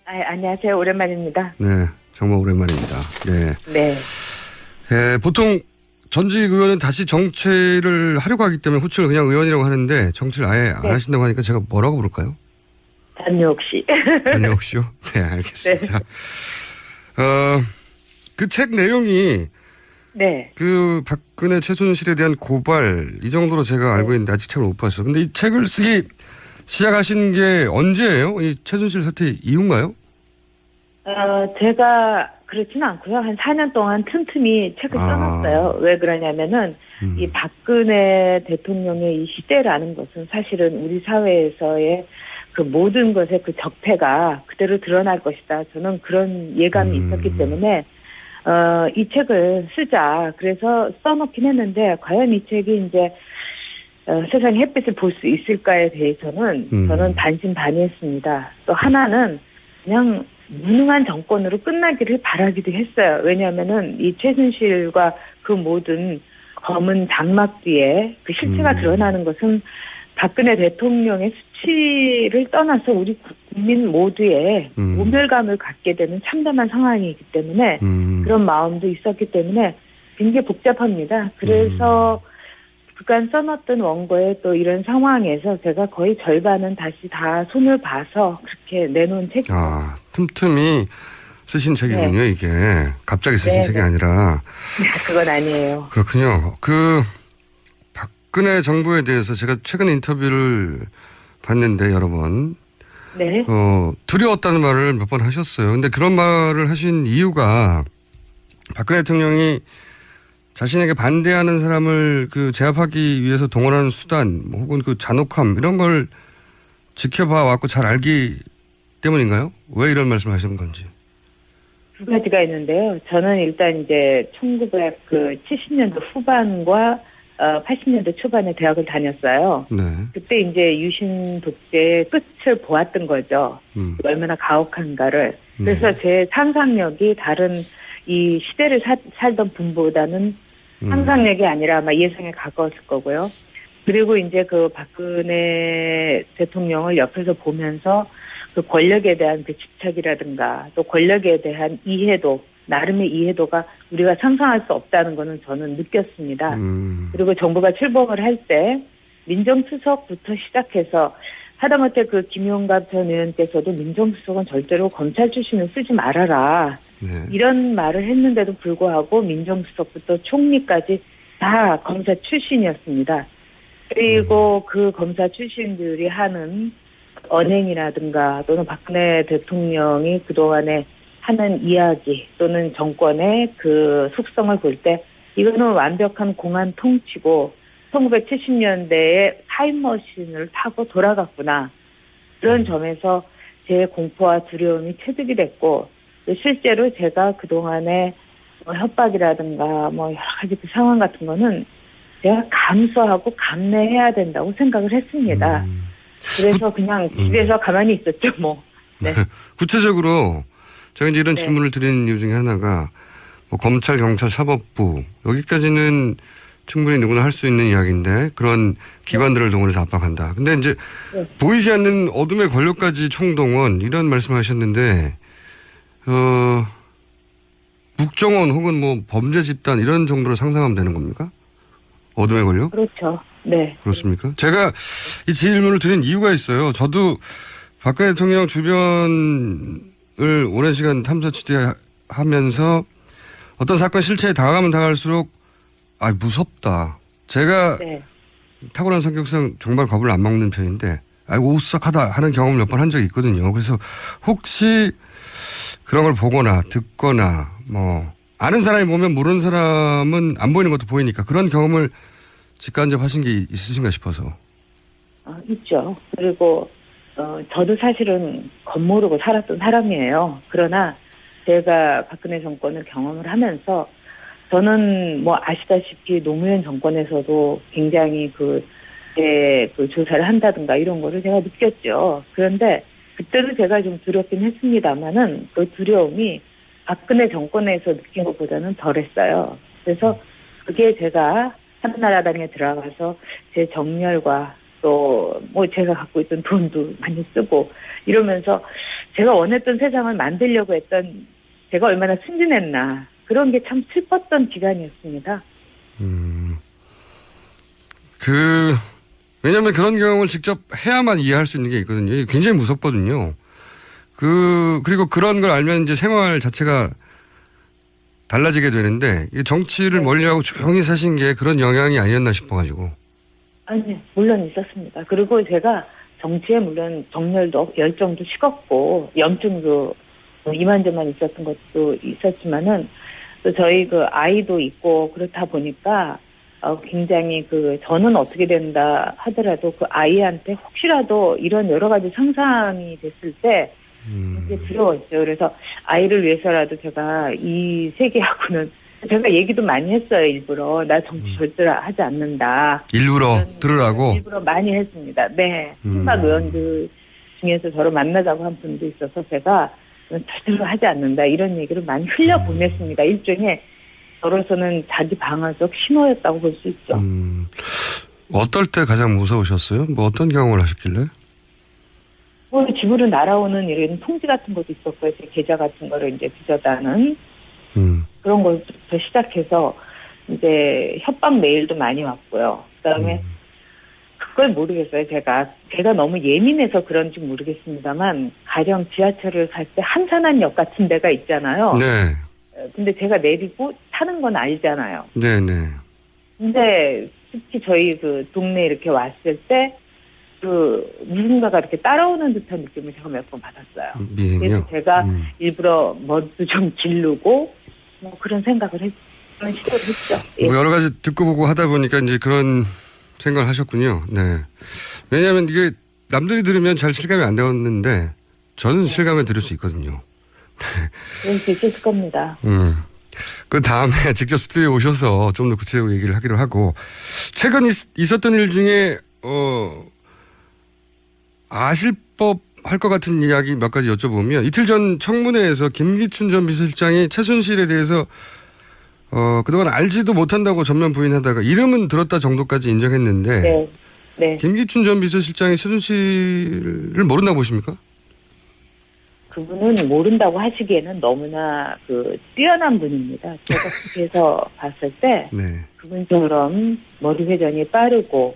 안녕하세요. 오랜만입니다. 네, 정말 오랜만입니다. 네. 네. 보통 전직 의원은 다시 정치를 하려고 하기 때문에 호칭을 그냥 의원이라고 하는데 정치를 아예 안 하신다고 하니까 제가 뭐라고 부를까요? 단역 씨. 단역 씨요? 네, 알겠습니다. 그 책 내용이 네. 그 박근혜 최순실에 대한 고발 이 정도로 제가 알고 있는데 아직 책을 못 봤어요. 근데 이 책을 쓰기 시작하신 게 언제예요? 이 최순실 사태 이후인가요? 제가 그렇지는 않고요. 한 4년 동안 틈틈이 책을 써놨어요. 왜 그러냐면은 이 박근혜 대통령의 이 시대라는 것은 사실은 우리 사회에서의 그 모든 것의 그 적폐가 그대로 드러날 것이다. 저는 그런 예감이 있었기 때문에 이 책을 쓰자. 그래서 써놓긴 했는데 과연 이 책이 이제 세상의 햇빛을 볼 수 있을까에 대해서는 저는 반신반의했습니다. 또 하나는 그냥 무능한 정권으로 끝나기를 바라기도 했어요. 왜냐하면은 이 최순실과 그 모든 검은 장막 뒤에 그 실체가 드러나는 것은 박근혜 대통령의 수치를 떠나서 우리 국민 모두의 모멸감을 갖게 되는 참담한 상황이기 때문에 그런 마음도 있었기 때문에 굉장히 복잡합니다. 그래서 그간 써놨던 원고에 또 이런 상황에서 제가 거의 절반은 다시 다 손을 봐서 그렇게 내놓은 책입니다. 틈틈이 쓰신 책이군요, 네. 이게. 갑자기 쓰신 네, 책이 네. 아니라. 그건 아니에요. 그렇군요. 박근혜 정부에 대해서 제가 최근 인터뷰를 봤는데 여러 번. 네. 두려웠다는 말을 몇 번 하셨어요. 근데 그런 말을 하신 이유가 박근혜 대통령이 자신에게 반대하는 사람을 제압하기 위해서 동원하는 수단, 혹은 그 잔혹함, 이런 걸 지켜봐 왔고 잘 알기 때문인가요? 왜 이런 말씀을 하시는 건지. 두 가지가 있는데요. 저는 일단 이제 1970년대 후반과 80년대 초반에 대학을 다녔어요. 네. 그때 이제 유신 독재의 끝을 보았던 거죠. 얼마나 가혹한가를. 그래서 제 상상력이 다른 이 시대를 살던 분보다는 상상력이 아니라 아마 예상에 가까웠을 거고요. 그리고 이제 그 박근혜 대통령을 옆에서 보면서 그 권력에 대한 그 집착이라든가 또 권력에 대한 이해도, 나름의 이해도가 우리가 상상할 수 없다는 거는 저는 느꼈습니다. 그리고 정부가 출범을 할 때 민정수석부터 시작해서 하다못해 그 김용갑 전 의원께서도 민정수석은 절대로 검찰 출신을 쓰지 말아라. 네. 이런 말을 했는데도 불구하고 민정수석부터 총리까지 다 검사 출신이었습니다. 그리고 그 검사 출신들이 하는 언행이라든가 또는 박근혜 대통령이 그동안에 하는 이야기 또는 정권의 그 속성을 볼 때 이거는 완벽한 공안 통치고 1970년대에 타임머신을 타고 돌아갔구나. 그런 점에서 제 공포와 두려움이 체득이 됐고 실제로 제가 그동안에 협박이라든가 여러 가지 그 상황 같은 거는 제가 감수하고 감내해야 된다고 생각을 했습니다. 그래서 그냥 집에서 가만히 있었죠, 뭐. 네. 구체적으로 제가 이제 이런 네. 질문을 드리는 이유 중에 하나가 검찰, 경찰, 사법부 여기까지는 충분히 누구나 할 수 있는 이야기인데 그런 기관들을 동원해서 압박한다. 근데 이제 보이지 않는 어둠의 권력까지 총동원 이런 말씀하셨는데 국정원 혹은 범죄 집단 이런 정도로 상상하면 되는 겁니까? 어둠의 권력? 그렇죠. 네. 그렇습니까? 제가 이 질문을 드린 이유가 있어요. 저도 박근혜 대통령 주변을 오랜 시간 탐사 취재하면서 어떤 사건 실체에 다가가면 다가갈수록 무섭다. 제가 네. 타고난 성격상 정말 겁을 안 먹는 편인데 오싹하다 하는 경험을 몇 번 한 적이 있거든요. 그래서 혹시 그런 걸 보거나 듣거나 아는 사람이 보면 모르는 사람은 안 보이는 것도 보이니까 그런 경험을 직간접하신 게 있으신가 싶어서. 있죠. 그리고 저도 사실은 겁모르고 살았던 사람이에요. 그러나 제가 박근혜 정권을 경험을 하면서 저는 아시다시피 노무현 정권에서도 굉장히 그 조사를 한다든가 이런 거를 제가 느꼈죠. 그런데 그때도 제가 좀 두렵긴 했습니다만은 그 두려움이 박근혜 정권에서 느낀 것보다는 덜했어요. 그래서 그게 제가 한나라당에 들어가서 제 정열과 또 제가 갖고 있던 돈도 많이 쓰고 이러면서 제가 원했던 세상을 만들려고 했던 제가 얼마나 순진했나 그런 게 참 슬펐던 기간이었습니다. 왜냐하면 그런 경험을 직접 해야만 이해할 수 있는 게 있거든요. 이게 굉장히 무섭거든요. 그리고 그런 걸 알면 이제 생활 자체가 달라지게 되는데 정치를 멀리하고 조용히 사신 게 그런 영향이 아니었나 싶어가지고. 아니, 물론 있었습니다. 그리고 제가 정치에 물론 정열도 열정도 식었고 염증도 이만저만 있었던 것도 있었지만은 또 저희 그 아이도 있고 그렇다 보니까 굉장히 저는 어떻게 된다 하더라도 그 아이한테 혹시라도 이런 여러 가지 상상이 됐을 때 이게 두려웠어요. 그래서 아이를 위해서라도 제가 이 세계하고는 제가 얘기도 많이 했어요. 일부러 나 정치 절대로 하지 않는다. 일부러 들으라고? 일부러 많이 했습니다. 네. 친박 의원들 중에서 저를 만나자고 한 분도 있어서 제가 절대로 하지 않는다. 이런 얘기를 많이 흘려보냈습니다. 일종의 저로서는 자기 방어적 신호였다고 볼 수 있죠. 어떨 때 가장 무서우셨어요? 뭐 어떤 경험을 하셨길래? 집으로 날아오는 이런 통지 같은 것도 있었고요. 제 계좌 같은 거를 이제 빚어다는 그런 것부터 시작해서 이제 협박 메일도 많이 왔고요. 그다음에 그걸 모르겠어요. 제가 너무 예민해서 그런지 모르겠습니다만 가령 지하철을 갈 때 한산한역 같은 데가 있잖아요. 네. 근데 제가 내리고 타는 건 알잖아요. 네네. 근데 특히 저희 그 동네 이렇게 왔을 때 누군가가 이렇게 따라오는 듯한 느낌을 제가 몇 번 받았어요. 그래서 제가 일부러 머리도 좀 기르고 뭐 그런 생각을 그런 시도를 했죠. 예. 뭐 여러 가지 듣고 보고 하다 보니까 이제 그런 생각을 하셨군요. 네. 왜냐하면 이게 남들이 들으면 잘 실감이 안 되었는데 저는 실감을 들을 수 있거든요. 그럴 수 있을 겁니다. 그 다음에 직접 스튜디오에 오셔서 좀 더 구체적으로 얘기를 하기로 하고 최근 있었던 일 중에 아실 법 할 것 같은 이야기 몇 가지 여쭤보면 이틀 전 청문회에서 김기춘 전 비서실장이 최순실에 대해서 그동안 알지도 못한다고 전면 부인하다가 이름은 들었다 정도까지 인정했는데 네. 네. 김기춘 전 비서실장이 최순실을 모른다고 보십니까? 그분은 모른다고 하시기에는 너무나 뛰어난 분입니다. 제가 그래서 봤을 때 네. 그분처럼 머리 회전이 빠르고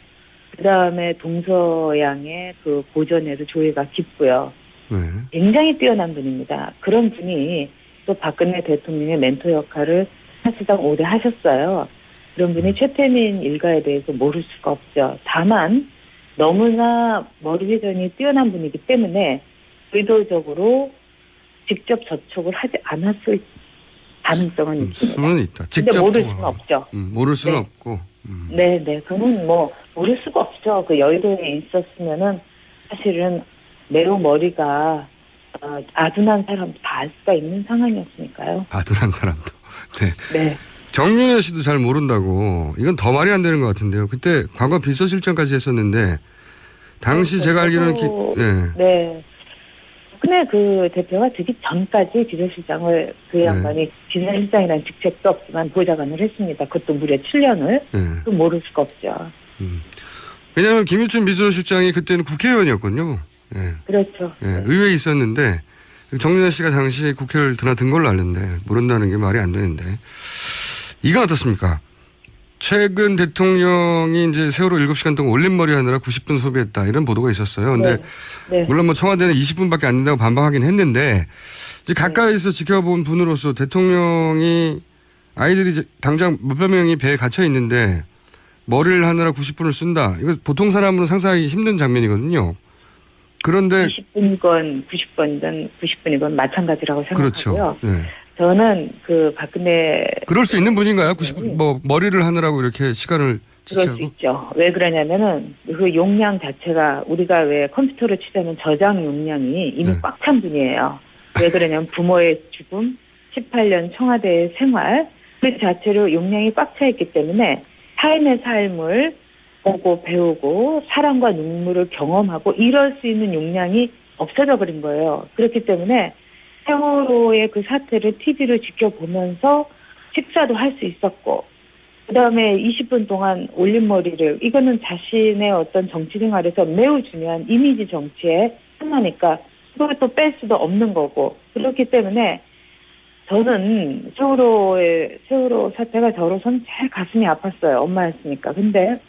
그 다음에 동서양의 고전에도 조예가 깊고요. 네. 굉장히 뛰어난 분입니다. 그런 분이 또 박근혜 대통령의 멘토 역할을 사실상 오래 하셨어요. 그런 분이 최태민 일가에 대해서 모를 수가 없죠. 다만 너무나 머리 회전이 뛰어난 분이기 때문에 의도적으로 직접 접촉을 하지 않았을 가능성은 있습니다. 수는 있다. 직접 근데 모를 수는 없죠. 모를 수는 네. 없고. 네. 그건 모를 수가 없죠. 여의도에 있었으면은 사실은 매우 머리가 아둔한 사람도 다 알 수가 있는 상황이었으니까요. 아둔한 사람도. 네. 네. 정윤혜 씨도 잘 모른다고. 이건 더 말이 안 되는 것 같은데요. 그때 과거 비서실장까지 했었는데 당시 제가 알기로는 네. 근데 그 대표가 되기 전까지 비서실장을 양반이 비서실장이라는 직책도 없지만 보좌관을 했습니다. 그것도 무려 7년을. 그 모를 수가 없죠. 왜냐하면 김유춘 비서실장이 그때는 국회의원이었거든요. 네. 그렇죠. 네. 의회에 있었는데 정윤혜 씨가 당시에 국회를 드나든 걸로 아는데 모른다는 게 말이 안 되는데 이건 어떻습니까? 최근 대통령이 이제 세월호 7시간 동안 올림머리 하느라 90분 소비했다 이런 보도가 있었어요. 근데 물론 청와대는 20분밖에 안 된다고 반박하긴 했는데 이제 가까이서 지켜본 분으로서 대통령이 아이들이 당장 몇백 명이 배에 gat혀 있는데 머리를 하느라 90분을 쓴다. 이거 보통 사람으로 상상하기 힘든 장면이거든요. 그런데 20분이건 90분이건 마찬가지라고 생각하고요. 그렇죠. 네. 저는 박근혜 그럴 수 있는 분인가요? 90분 머리를 하느라고 이렇게 시간을 그럴 수 있죠. 왜 그러냐면은 그 용량 자체가 우리가 왜 컴퓨터로 치자면 저장 용량이 이미 꽉 찬 분이에요. 왜 그러냐면 부모의 죽음, 18년 청와대의 생활 그 자체로 용량이 꽉 차 있기 때문에 삶의 삶을 보고 배우고 사랑과 눈물을 경험하고 이럴 수 있는 용량이 없어져 버린 거예요. 그렇기 때문에 세월호의 그 사태를 TV로 지켜보면서 식사도 할 수 있었고 그다음에 20분 동안 올림머리를 이거는 자신의 어떤 정치 생활에서 매우 중요한 이미지 정치의 하나니까 그걸 또 뺄 수도 없는 거고. 그렇기 때문에 저는 세월호 사태가 저로서는 제일 가슴이 아팠어요. 엄마였으니까. 근데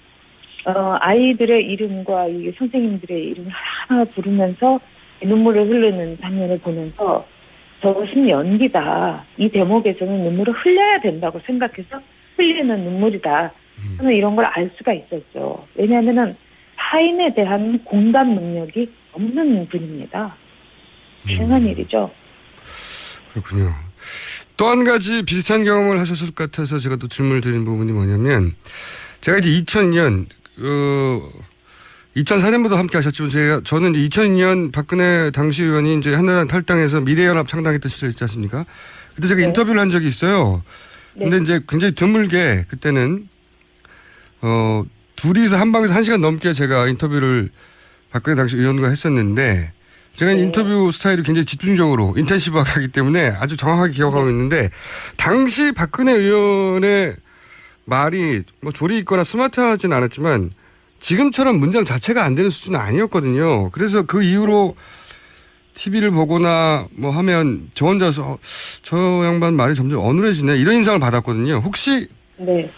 아이들의 이름과 이 선생님들의 이름을 하나 부르면서 눈물을 흐르는 장면을 보면서 저것은 연기다. 이 대목에서는 눈물을 흘려야 된다고 생각해서 흘리는 눈물이다. 저는 이런 걸 알 수가 있었죠. 왜냐하면은 타인에 대한 공감 능력이 없는 분입니다. 중요한 일이죠. 그렇군요. 또 한 가지 비슷한 경험을 하셨을 것 같아서 제가 또 질문을 드린 부분이 뭐냐면, 제가 이제 2000년 2004년부터 함께 하셨지만 저는 이제 2002년 박근혜 당시 의원이 이제 한나라당 탈당해서 미래연합 창당했던 시절 있지 않습니까? 그때 제가 네. 인터뷰를 한 적이 있어요. 근데 네. 이제 굉장히 드물게 그때는 둘이서 한 방에서 1시간 넘게 제가 인터뷰를 박근혜 당시 의원과 했었는데, 제가 네. 인터뷰 스타일이 굉장히 집중적으로 인텐시브하게 하기 때문에 아주 정확하게 기억하고 있는데, 당시 박근혜 의원의 말이 뭐 조리 있거나 스마트하진 않았지만 지금처럼 문장 자체가 안 되는 수준은 아니었거든요. 그래서 그 이후로 TV를 보거나 뭐 하면 저 혼자서 저 양반 말이 점점 어눌해지네 이런 인상을 받았거든요. 혹시 네.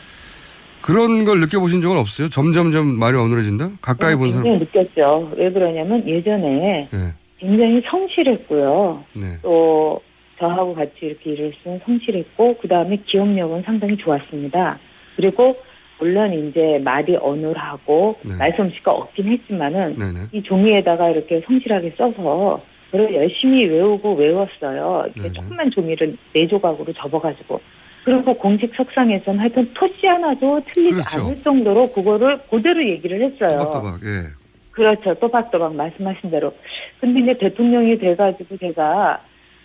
그런 걸 느껴보신 적은 없어요? 점점점 말이 어눌해진다? 가까이 본 사람. 굉장히 느꼈죠. 왜 그러냐면 예전에 네. 굉장히 성실했고요. 네. 또 저하고 같이 이렇게 일을 했으면 성실했고, 그 다음에 기억력은 상당히 좋았습니다. 그리고 물론 이제 말이 어눌하고 네. 말솜씨가 없긴 했지만은 네네. 이 종이에다가 이렇게 성실하게 써서 그걸 열심히 외우고 외웠어요. 이렇게 네네. 조그만 종이를 4조각으로 접어가지고. 그리고 공식 석상에서는 하여튼 토시 하나도 틀리지 그렇죠. 않을 정도로 그거를 그대로 얘기를 했어요. 또박또박. 예. 그렇죠. 또박또박 말씀하신 대로. 근데 이제 대통령이 돼가지고 제가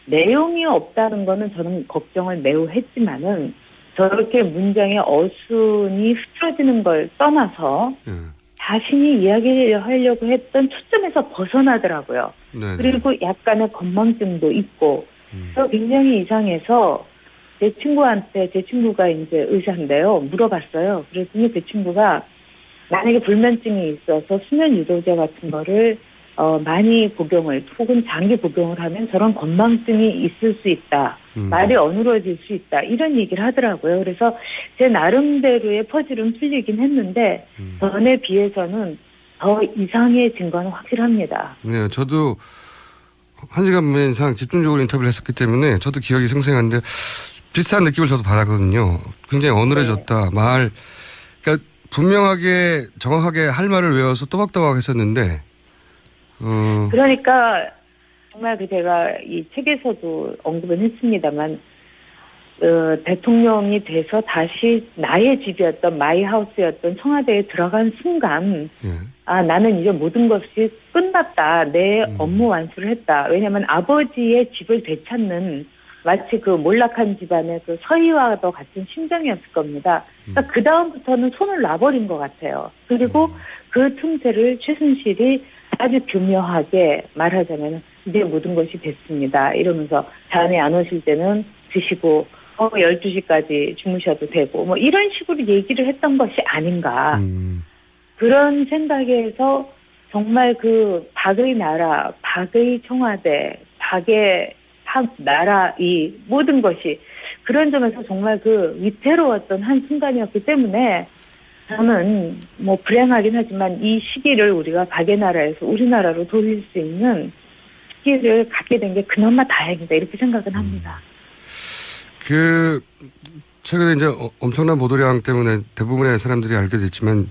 내용이 없다는 거는 저는 걱정을 매우 했지만은 저렇게 문장의 어순이 흐트러지는 걸 떠나서 예. 자신이 이야기하려고 했던 초점에서 벗어나더라고요. 네네. 그리고 약간의 건망증도 있고, 그래서 굉장히 이상해서 제 친구가 이제 의사인데요. 물어봤어요. 그랬더니 제 친구가 만약에 불면증이 있어서 수면 유도제 같은 거를 많이 복용을 혹은 장기 복용을 하면 저런 건망증이 있을 수 있다. 말이 어눌해질 수 있다. 이런 얘기를 하더라고요. 그래서 제 나름대로의 퍼즐은 풀리긴 했는데 전에 비해서는 더 이상해진 건 확실합니다. 네, 저도 1시간 이상 집중적으로 인터뷰를 했었기 때문에 저도 기억이 생생한데 비슷한 느낌을 저도 받았거든요. 굉장히 어눌해졌다. 네. 그러니까 분명하게 정확하게 할 말을 외워서 또박또박 했었는데 그러니까 정말 제가 이 책에서도 언급은 했습니다만 대통령이 돼서 다시 나의 집이었던 마이 하우스였던 청와대에 들어간 순간 예. 나는 이제 모든 것이 끝났다. 내 업무 완수를 했다. 왜냐하면 아버지의 집을 되찾는 마치 그 몰락한 집안의 그 서희와도 같은 심정이었을 겁니다. 그러니까 그 다음부터는 손을 놔버린 것 같아요. 그리고 그 틈새를 최순실이 아주 교묘하게 말하자면 이제 모든 것이 됐습니다. 이러면서 잠이 안 오실 때는 드시고 12시까지 주무셔도 되고 뭐 이런 식으로 얘기를 했던 것이 아닌가. 그런 생각에서 정말 그 박의 나라, 박의 청와대, 박의 나라 이 모든 것이 그런 점에서 정말 그 위태로웠던 한 순간이었기 때문에 저는 뭐 불행하긴 하지만 이 시기를 우리가 박의 나라에서 우리나라로 돌릴 수 있는 시기를 갖게 된 게 그나마 다행이다 이렇게 생각은 합니다. 최근에 이제 엄청난 보도량 때문에 대부분의 사람들이 알게 됐지만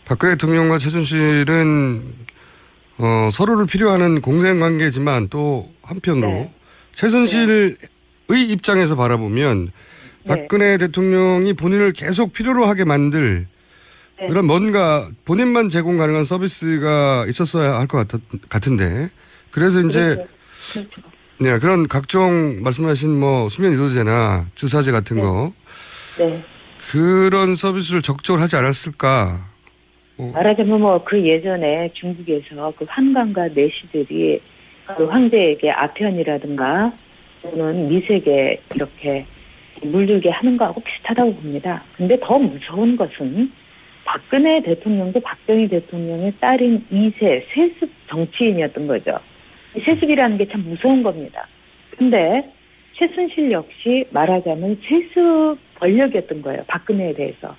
박근혜 대통령과 최순실은 서로를 필요하는 공생관계지만 또 한편으로 네. 최순실의 입장에서 바라보면 박근혜 대통령이 본인을 계속 필요로 하게 만들 그런 뭔가 본인만 제공 가능한 서비스가 있었어야 할 것 같은데 그래서 이제 그렇죠. 네, 그런 각종 말씀하신 뭐 수면 유도제나 주사제 같은 거 그런 서비스를 적극적으로 하지 않았을까? 말하자면 뭐 그 예전에 중국에서 그 환관과 내시들이 그 황제에게 아편이라든가 또는 미색에 이렇게 물들게 하는 거하고 비슷하다고 봅니다. 근데 더 무서운 것은 박근혜 대통령도 박정희 대통령의 딸인 2세 세습 정치인이었던 거죠. 세습이라는 게 참 무서운 겁니다. 근데 최순실 역시 말하자면 세습 권력이었던 거예요. 박근혜에 대해서.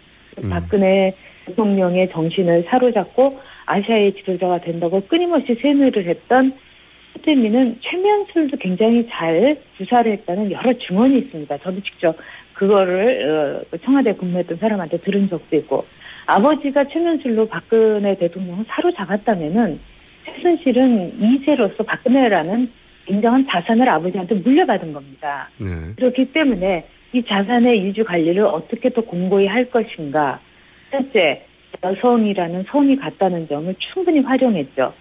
박근혜 대통령의 정신을 사로잡고 아시아의 지도자가 된다고 끊임없이 세뇌를 했던 최태민은 최면술도 굉장히 잘 구사를 했다는 여러 증언이 있습니다. 저도 직접 그거를 청와대 근무했던 사람한테 들은 적도 있고, 아버지가 최면술로 박근혜 대통령을 사로잡았다면은 최순실은 2세로서 박근혜라는 굉장한 자산을 아버지한테 물려받은 겁니다. 네. 그렇기 때문에 이 자산의 유지 관리를 어떻게 더 공고히 할 것인가. 첫째, 여성이라는 성이 같다는 점을 충분히 활용했죠.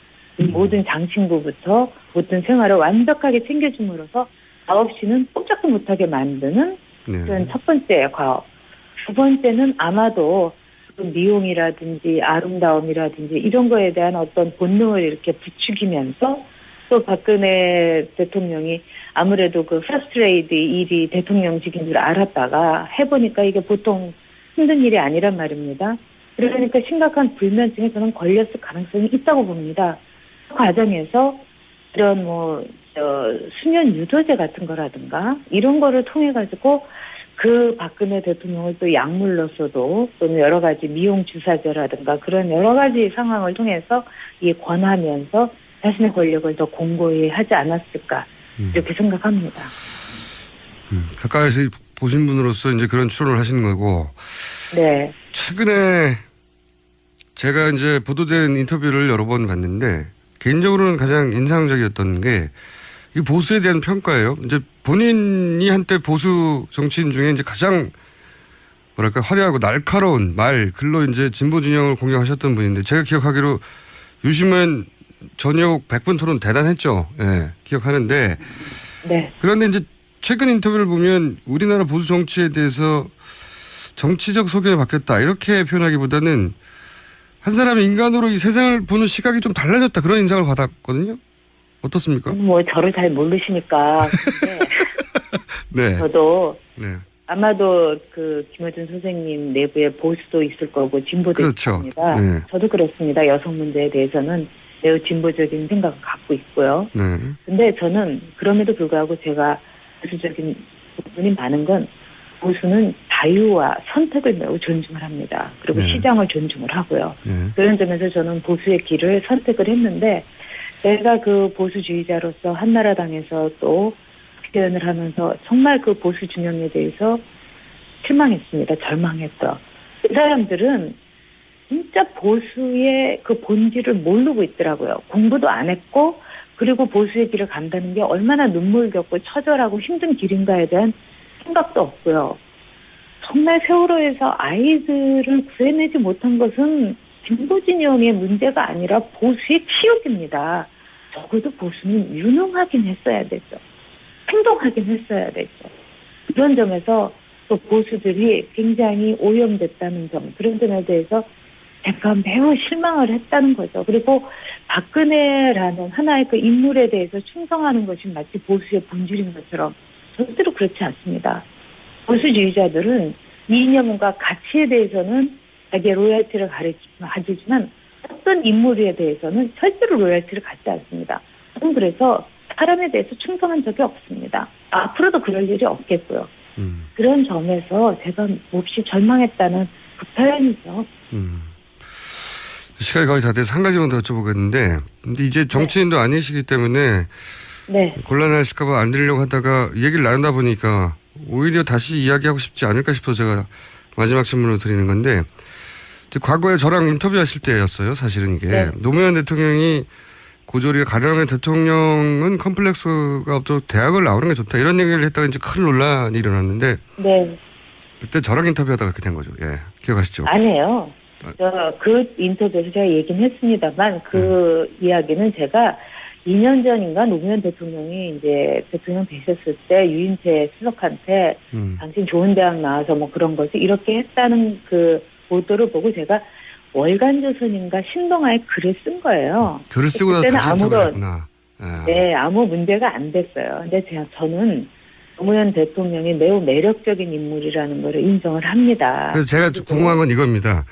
모든 장신구부터 모든 생활을 완벽하게 챙겨줌으로써 9시는 꼼짝도 못하게 만드는 네. 그런 첫 번째 과업. 두 번째는 아마도 미용이라든지 아름다움이라든지 이런 거에 대한 어떤 본능을 이렇게 부추기면서 또 박근혜 대통령이 아무래도 그 퍼스트레이디 일이 대통령직인 줄 알았다가 해보니까 이게 보통 힘든 일이 아니란 말입니다. 그러니까 심각한 불면증에 저는 걸렸을 가능성이 있다고 봅니다. 그 과정에서 이런 수면 유도제 같은 거라든가 이런 거를 통해 가지고 그 박근혜 대통령을 또 약물로서도 또는 여러 가지 미용 주사제라든가 그런 여러 가지 상황을 통해서 권하면서 자신의 권력을 더 공고히 하지 않았을까 이렇게 생각합니다. 가까이서 보신 분으로서 이제 그런 추론을 하시는 거고. 네. 최근에 제가 이제 보도된 인터뷰를 여러 번 봤는데 개인적으로는 가장 인상적이었던 게 이 보수에 대한 평가예요. 이제 본인이 한때 보수 정치인 중에 이제 가장 뭐랄까 화려하고 날카로운 말, 글로 이제 진보 진영을 공격하셨던 분인데 제가 기억하기로 유시민 전역 100분 토론 대단했죠. 예, 기억하는데. 네. 그런데 이제 최근 인터뷰를 보면 우리나라 보수 정치에 대해서 정치적 소견이 바뀌었다 이렇게 표현하기보다는 한 사람이 인간으로 이 세상을 보는 시각이 좀 달라졌다 그런 인상을 받았거든요. 어떻습니까? 저를 잘 모르시니까. 근데 네. 저도 네. 아마도 그 김어준 선생님 내부에 보수도 있을 거고 진보도 그렇죠. 있습니다. 네. 저도 그렇습니다. 여성 문제에 대해서는 매우 진보적인 생각을 갖고 있고요. 네. 근데 저는 그럼에도 불구하고 제가 보수적인 부분이 많은 건 보수는 자유와 선택을 매우 존중을 합니다. 그리고 네. 시장을 존중을 하고요. 네. 그런 점에서 저는 보수의 길을 선택을 했는데 제가 그 보수주의자로서 한나라당에서 또 표현을 하면서 정말 그 보수 진영에 대해서 실망했습니다. 절망했죠. 그 사람들은 진짜 보수의 그 본질을 모르고 있더라고요. 공부도 안 했고 그리고 보수의 길을 간다는 게 얼마나 눈물겹고 처절하고 힘든 길인가에 대한 생각도 없고요. 정말 세월호에서 아이들을 구해내지 못한 것은 진보 진영의 문제가 아니라 보수의 치욕입니다. 적어도 보수는 유능하긴 했어야 되죠. 행동하긴 했어야 되죠. 그런 점에서 또 보수들이 굉장히 오염됐다는 점, 그런 점에 대해서 제가 매우 실망을 했다는 거죠. 그리고 박근혜라는 하나의 그 인물에 대해서 충성하는 것이 마치 보수의 본질인 것처럼 절대로 그렇지 않습니다. 보수주의자들은 이념과 가치에 대해서는 자기의 로열티를 가지지만 어떤 인물에 대해서는 절대로 로열티를 갖지 않습니다. 저는 그래서 사람에 대해서 충성한 적이 없습니다. 앞으로도 그럴 일이 없겠고요. 그런 점에서 제가 몹시 절망했다는 그 표현이죠. 시간이 거의 다 돼서 한 가지만 더 여쭤보겠는데 근데 이제 정치인도 아니시기 때문에 네. 곤란하실까 봐 안 드리려고 하다가 얘기를 나누다 보니까 오히려 다시 이야기하고 싶지 않을까 싶어서 제가 마지막 질문으로 드리는 건데 과거에 저랑 인터뷰하실 때였어요. 사실은 이게. 네. 노무현 대통령이 고졸이 가령의 대통령은 컴플렉스가 없도록 대학을 나오는 게 좋다. 이런 얘기를 했다가 이제 큰 논란이 일어났는데. 네. 그때 저랑 인터뷰하다가 그렇게 된 거죠. 예. 기억하시죠? 아니에요. 그 인터뷰에서 제가 얘기는 했습니다만 그 이야기는 제가 2년 전인가 노무현 대통령이 이제 대통령 되셨을 때 유인태 수석한테 당신 좋은 대학 나와서 뭐 그런 거지 이렇게 했다는 그 보도를 보고 제가 월간조선인가 신동아에 글을 쓴 거예요. 글을 쓰고 나서 다시 인터뷰를 했구나. 네, 아무 문제가 안 됐어요. 근데 저는 노무현 대통령이 매우 매력적인 인물이라는 걸 인정을 합니다. 그래서 제가 궁금한 건 이겁니다.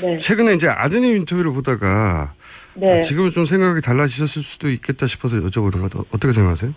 네. 최근에 이제 아드님 인터뷰를 보다가 네. 지금은 좀 생각이 달라지셨을 수도 있겠다 싶어서 여쭤보는 것 어떻게 생각하세요?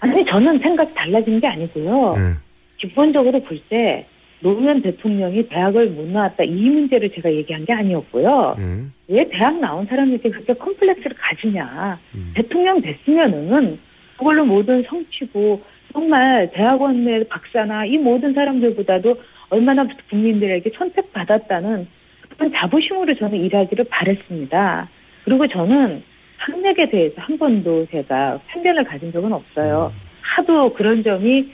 아니, 저는 생각이 달라진 게 아니고요. 네. 기본적으로 볼 때 노무현 대통령이 대학을 못 나왔다 이 문제를 제가 얘기한 게 아니었고요. 네. 왜 대학 나온 사람에게 그렇게 컴플렉스를 가지냐. 대통령 됐으면은 그걸로 모든 성취고 정말 대학원의 박사나 이 모든 사람들보다도 얼마나 국민들에게 선택받았다는 그런 자부심으로 저는 일하기를 바랬습니다. 그리고 저는 학력에 대해서 한 번도 제가 편견을 가진 적은 없어요. 하도 그런 점이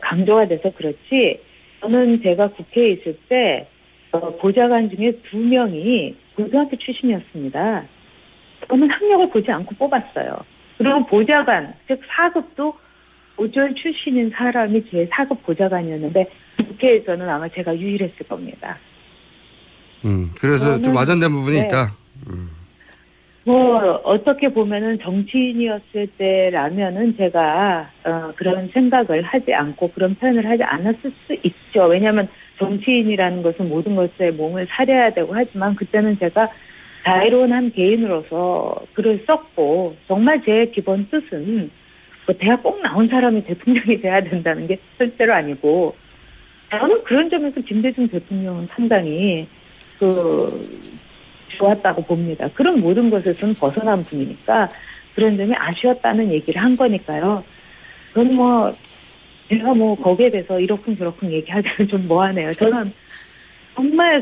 강조가 돼서 그렇지 저는 제가 국회에 있을 때 보좌관 중에 2명이 고등학교 출신이었습니다. 저는 학력을 보지 않고 뽑았어요. 그리고 보좌관, 즉 4급도 고졸 출신인 사람이 제 4급 보좌관이었는데 국회에서는 아마 제가 유일했을 겁니다. 그래서 좀 와전된 부분이 네. 있다. 뭐 어떻게 보면은 정치인이었을 때라면은 제가 그런 생각을 하지 않고 그런 표현을 하지 않았을 수 있죠. 왜냐하면 정치인이라는 것은 모든 것에 몸을 사려야 되고 하지만 그때는 제가 자유로운 한 개인으로서 글을 썼고 정말 제 기본 뜻은 뭐 대학 꼭 나온 사람이 대통령이 돼야 된다는 게 절대로 아니고 저는 그런 점에서 김대중 대통령은 상당히 좋았다고 봅니다. 그런 모든 것에서는 벗어난 분이니까 그런 점이 아쉬웠다는 얘기를 한 거니까요. 그건 뭐 제가 뭐 거기에 대해서 이러쿵저러쿵 얘기하기는 좀 뭐하네요. 저는 정말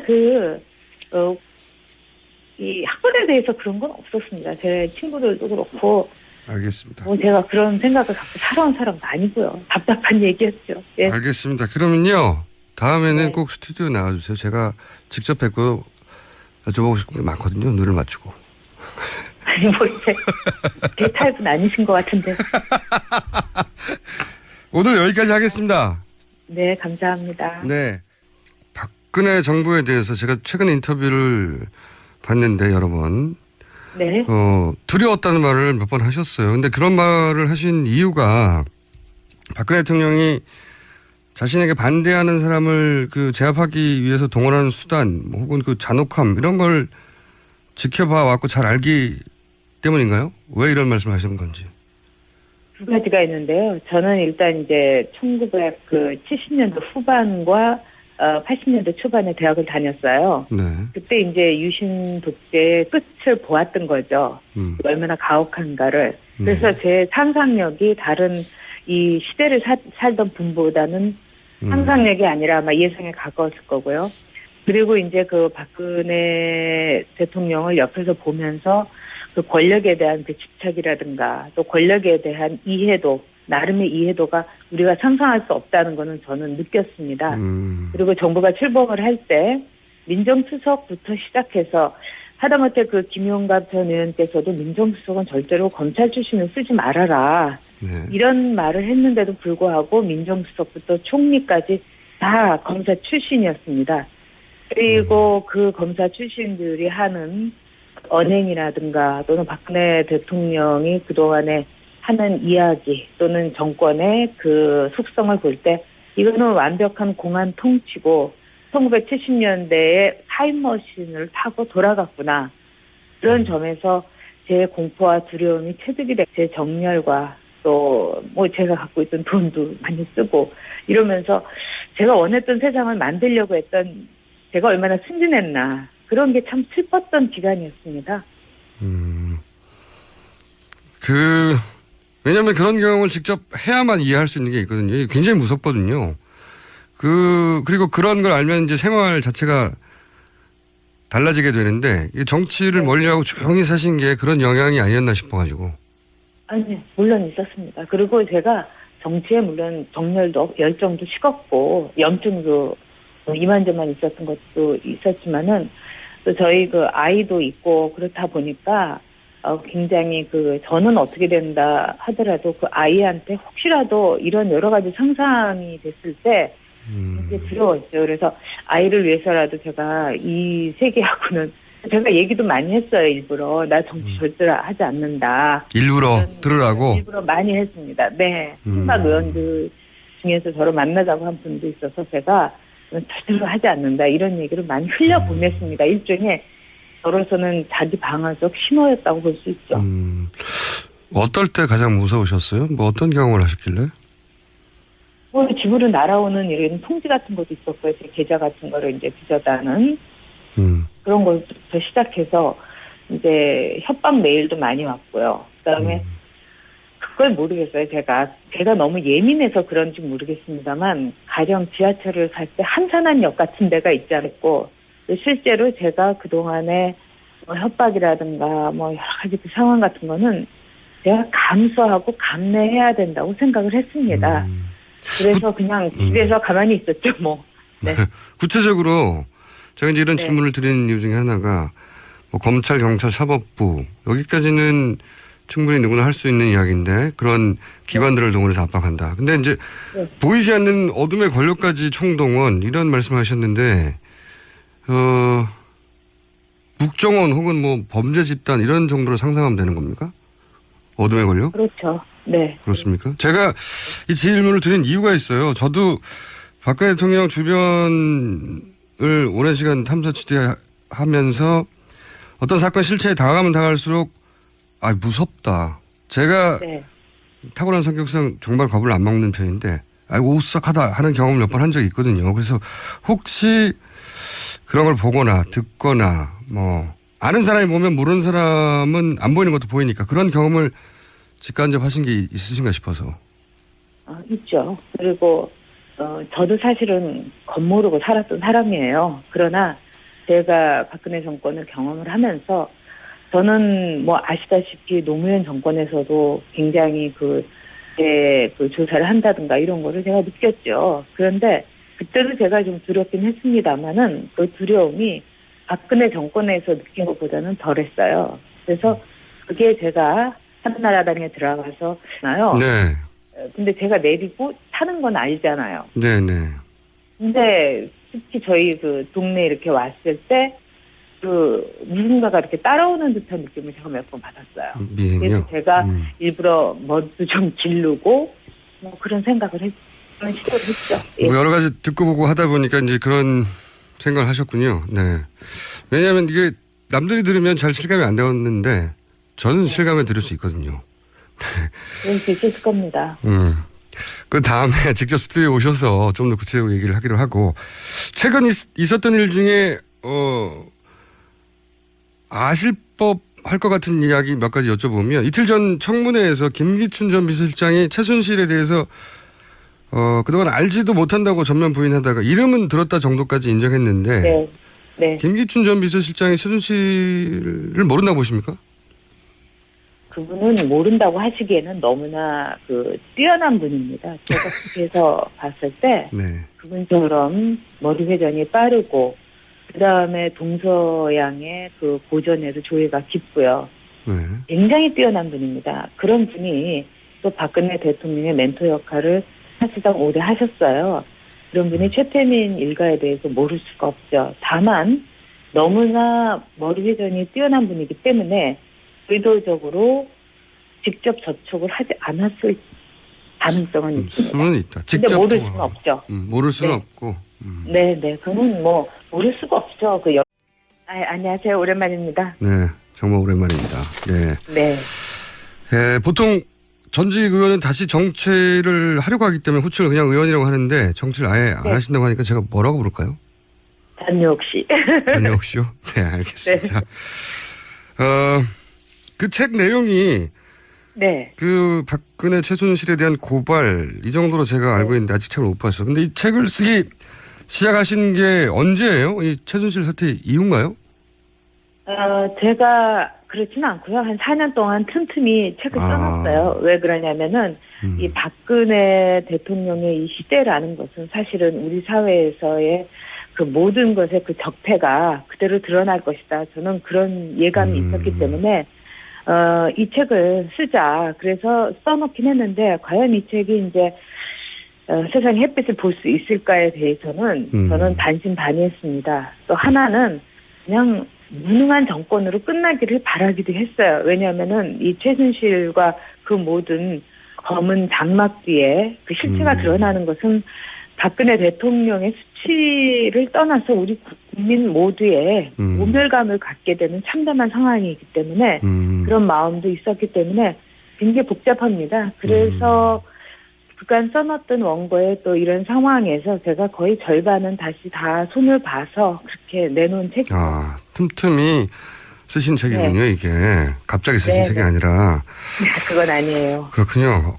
이 학벌에 대해서 그런 건 없었습니다. 제 친구들도 그렇고 알겠습니다. 뭐 제가 그런 생각을 갖고 살아온 사람도 아니고요. 답답한 얘기였죠. 예. 알겠습니다. 그러면요. 다음에는 네. 꼭 스튜디오 나와주세요. 제가 직접 뵙고 여쭤보고 싶은 게 많거든요. 눈을 맞추고. 아니 뭐 이제 제 타입은 아니신 것 같은데. 오늘 여기까지 하겠습니다. 네, 감사합니다. 네. 박근혜 정부에 대해서 제가 최근 인터뷰를 봤는데 여러 번 네. 두려웠다는 말을 몇 번 하셨어요. 근데 그런 말을 하신 이유가 박근혜 대통령이 자신에게 반대하는 사람을 제압하기 위해서 동원하는 수단, 혹은 잔혹함, 이런 걸 지켜봐 왔고 잘 알기 때문인가요? 왜 이런 말씀을 하시는 건지. 두 가지가 있는데요. 저는 일단 이제 1970년대 후반과 80년대 초반에 대학을 다녔어요. 네. 그때 이제 유신 독재의 끝을 보았던 거죠. 얼마나 가혹한가를. 그래서 제 상상력이 다른 이 시대를 살던 분보다는 상상력이 아니라 아마 예상에 가까웠을 거고요. 그리고 이제 박근혜 대통령을 옆에서 보면서 권력에 대한 집착이라든가 또 권력에 대한 이해도, 나름의 이해도가 우리가 상상할 수 없다는 거는 저는 느꼈습니다. 그리고 정부가 출범을 할 때 민정수석부터 시작해서 하다못해 김용갑 전 의원께서도 민정수석은 절대로 검찰 출신을 쓰지 말아라. 네. 이런 말을 했는데도 불구하고 민정수석부터 총리까지 다 검사 출신이었습니다. 그리고 그 검사 출신들이 하는 언행이라든가 또는 박근혜 대통령이 그동안에 하는 이야기 또는 정권의 속성을 볼 때 이거는 완벽한 공안 통치고 1970년대에 타임머신을 타고 돌아갔구나. 그런 점에서 제 공포와 두려움이 체득이 돼 제 정열과 또 뭐 제가 갖고 있던 돈도 많이 쓰고 이러면서 제가 원했던 세상을 만들려고 했던 제가 얼마나 순진했나 그런 게 참 슬펐던 기간이었습니다. 왜냐하면 그런 경험을 직접 해야만 이해할 수 있는 게 있거든요. 이게 굉장히 무섭거든요. 그리고 그런 걸 알면 이제 생활 자체가 달라지게 되는데 정치를 멀리하고 조용히 사신 게 그런 영향이 아니었나 싶어가지고. 아니, 물론 있었습니다. 그리고 제가 정치에 물론 정열도 열정도 식었고 염증도 이만저만 있었던 것도 있었지만은 또 저희 아이도 있고 그렇다 보니까 굉장히 저는 어떻게 된다 하더라도 아이한테 혹시라도 이런 여러 가지 상상이 됐을 때 이제 두려웠어요. 그래서 아이를 위해서라도 제가 이 세계하고는 제가 얘기도 많이 했어요. 일부러 나 정치 절대로 하지 않는다. 일부러 들으라고? 일부러 많이 했습니다. 네. 친박 의원들 중에서 저를 만나자고 한 분도 있어서 제가 절대로 하지 않는다 이런 얘기를 많이 흘려보냈습니다. 일종의 저로서는 자기 방어적 신호였다고 볼 수 있죠. 어떨 때 가장 무서우셨어요? 뭐 어떤 경험을 하셨길래? 뭐 집으로 날아오는 이런 통지 같은 것도 있었고요. 제 계좌 같은 거를 이제 빚어다는 그런 것부터 시작해서 이제 협박 메일도 많이 왔고요. 그다음에 그걸 모르겠어요. 제가 너무 예민해서 그런지 모르겠습니다만 가령 지하철을 갈 때 한산한역 같은 데가 있지 않았고 실제로 제가 그동안에 뭐 협박이라든가 뭐 여러 가지 그 상황 같은 거는 제가 감수하고 감내해야 된다고 생각을 했습니다. 그래서 그냥 집에서 가만히 있었죠, 뭐. 네. 구체적으로 제가 이제 이런 네. 질문을 드리는 이유 중에 하나가 뭐 검찰, 경찰, 사법부 여기까지는 충분히 누구나 할 수 있는 이야기인데 그런 기관들을 동원해서 압박한다. 근데 이제 네. 보이지 않는 어둠의 권력까지 총동원 이런 말씀하셨는데 국정원 혹은 뭐 범죄 집단 이런 정도로 상상하면 되는 겁니까? 어둠의 권력? 그렇죠. 네. 그렇습니까? 제가 이 질문을 드린 이유가 있어요. 저도 박근혜 대통령 주변을 오랜 시간 탐사 취재하면서 어떤 사건 실체에 다가가면 다가갈수록 무섭다. 제가 네. 타고난 성격상 정말 겁을 안 먹는 편인데 오싹하다 하는 경험을 몇 번 한 적이 있거든요. 그래서 혹시 그런 걸 보거나 듣거나 뭐 아는 사람이 보면 모르는 사람은 안 보이는 것도 보이니까 그런 경험을 직간접하신 게 있으신가 싶어서. 있죠. 그리고 저도 사실은 겁모르고 살았던 사람이에요. 그러나 제가 박근혜 정권을 경험을 하면서 저는 뭐 아시다시피 노무현 정권에서도 굉장히 그 조사를 한다든가 이런 거를 제가 느꼈죠. 그런데 그때도 제가 좀 두렵긴 했습니다만은 그 두려움이 박근혜 정권에서 느낀 것보다는 덜했어요. 그래서 그게 제가 한나라당에 들어가서 나요. 네. 근데 제가 내리고 타는 건 알잖아요. 네네. 근데 특히 저희 그 동네 이렇게 왔을 때 누군가가 이렇게 따라오는 듯한 느낌을 제가 몇 번 받았어요. 미행이요? 그래서 제가 일부러 머리도 좀 기르고 뭐 그런 생각을 그런 시도를 했죠. 예. 뭐 여러 가지 듣고 보고 하다 보니까 이제 그런 생각을 하셨군요. 네. 왜냐하면 이게 남들이 들으면 잘 실감이 안 되었는데 저는 실감을 들을 수 있거든요. 그럴 수 있을 겁니다. 그 다음에 직접 스튜디오에 오셔서 좀 더 구체적으로 얘기를 하기로 하고 최근 있었던 일 중에 아실 법 할 것 같은 이야기 몇 가지 여쭤보면 이틀 전 청문회에서 김기춘 전 비서실장이 최순실에 대해서 그동안 알지도 못한다고 전면 부인하다가 이름은 들었다 정도까지 인정했는데 네. 네. 김기춘 전 비서실장이 최순실을 모른다고 보십니까? 그분은 모른다고 하시기에는 너무나 뛰어난 분입니다. 제가 그래서 봤을 때 네. 그분처럼 머리 회전이 빠르고 그다음에 동서양의 고전에도 조예가 깊고요. 네. 굉장히 뛰어난 분입니다. 그런 분이 또 박근혜 대통령의 멘토 역할을 사실상 오래 하셨어요. 그런 분이 최태민 일가에 대해서 모를 수가 없죠. 다만 너무나 머리 회전이 뛰어난 분이기 때문에 의도적으로 직접 접촉을 하지 않았을 가능성은 있습니다. 수는 있다. 근데 직접 모를 수는 없죠. 모를 수는 네. 없고. 네. 그건 뭐 모를 수가 없죠. 안녕하세요. 오랜만입니다. 네, 정말 오랜만입니다. 네. 네. 보통 전직 의원은 다시 정치를 하려고 하기 때문에 호칭을 그냥 의원이라고 하는데 정치를 아예 안 하신다고 하니까 제가 뭐라고 부를까요? 단역 씨. 단역 씨요? 네, 알겠습니다. 그 책 내용이 네. 박근혜 최순실에 대한 고발 이 정도로 제가 알고 있는데 아직 책을 못 봤어요. 근데 이 책을 쓰기 시작하신 게 언제예요? 이 최순실 사태 이후인가요? 제가 그렇지는 않고요. 한 4년 동안 틈틈이 책을 써놨어요. 왜 그러냐면은 이 박근혜 대통령의 이 시대라는 것은 사실은 우리 사회에서의 그 모든 것의 그 적폐가 그대로 드러날 것이다. 저는 그런 예감이 있었기 때문에 이 책을 쓰자. 그래서 써놓긴 했는데 과연 이 책이 이제 세상의 햇빛을 볼 수 있을까에 대해서는 저는 반신반의했습니다. 또 하나는 그냥 무능한 정권으로 끝나기를 바라기도 했어요. 왜냐하면은 이 최순실과 그 모든 검은 장막 뒤에 그 실체가 드러나는 것은 박근혜 대통령의 정치를 떠나서 우리 국민 모두의 모멸감을 갖게 되는 참담한 상황이기 때문에 그런 마음도 있었기 때문에 굉장히 복잡합니다. 그래서 그간 써놨던 원고에 또 이런 상황에서 제가 거의 절반은 다시 다 손을 봐서 그렇게 내놓은 책이에요. 아, 틈틈이 쓰신 책이군요, 네. 이게. 갑자기 쓰신 네, 책이 네. 아니라. 그건 아니에요. 그렇군요.